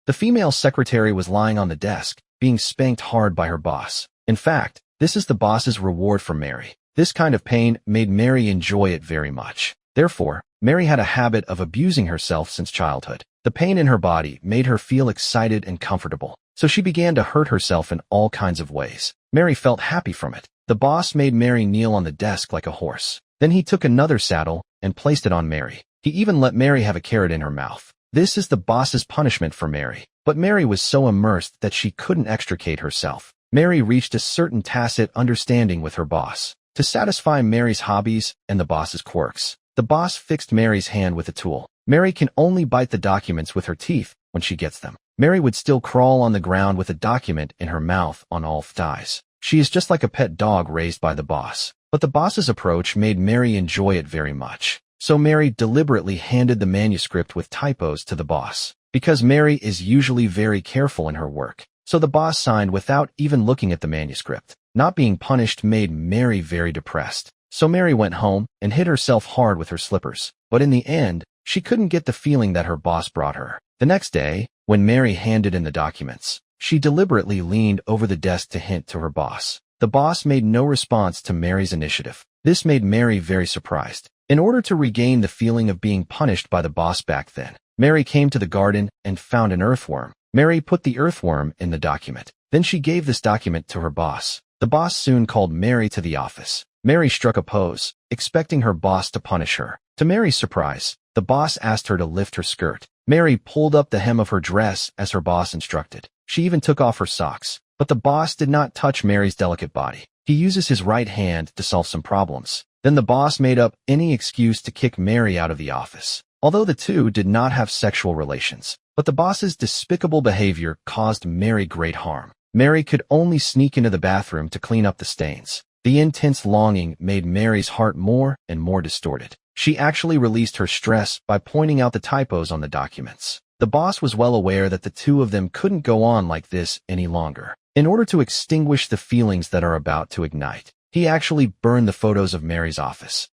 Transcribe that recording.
The female secretary was lying on the desk, being spanked hard by her boss. In fact, this is the boss's reward for Mary. This kind of pain made Mary enjoy it very much. Therefore, Mary had a habit of abusing herself since childhood. The pain in her body made her feel excited and comfortable, so she began to hurt herself in all kinds of ways. Mary felt happy from it. The boss made Mary kneel on the desk like a horse. Then he took another saddle and placed it on Mary. He even let Mary have a carrot in her mouth. This is the boss's punishment for Mary. But Mary was so immersed that she couldn't extricate herself. Mary reached a certain tacit understanding with her boss. To satisfy Mary's hobbies and the boss's quirks, the boss fixed Mary's hand with a tool. Mary can only bite the documents with her teeth when she gets them. Mary would still crawl on the ground with a document in her mouth on all thighs. She is just like a pet dog raised by the boss. But the boss's approach made Mary enjoy it very much. So Mary deliberately handed the manuscript with typos to the boss. Because Mary is usually very careful in her work, so the boss signed without even looking at the manuscript. Not being punished made Mary very depressed. So Mary went home and hit herself hard with her slippers. But in the end, she couldn't get the feeling that her boss brought her. The next day, when Mary handed in the documents, she deliberately leaned over the desk to hint to her boss. The boss made no response to Mary's initiative. This made Mary very surprised. In order to regain the feeling of being punished by the boss back then, Mary came to the garden and found an earthworm. Mary put the earthworm in the document. Then she gave this document to her boss. The boss soon called Mary to the office. Mary struck a pose, expecting her boss to punish her. To Mary's surprise, the boss asked her to lift her skirt. Mary pulled up the hem of her dress as her boss instructed. She even took off her socks. But the boss did not touch Mary's delicate body. He uses his right hand to solve some problems. Then the boss made up any excuse to kick Mary out of the office. Although the two did not have sexual relations, but the boss's despicable behavior caused Mary great harm. Mary could only sneak into the bathroom to clean up the stains. The intense longing made Mary's heart more and more distorted. She actually released her stress by pointing out the typos on the documents. The boss was well aware that the two of them couldn't go on like this any longer. In order to extinguish the feelings that are about to ignite, he actually burned the photos of Mary's office.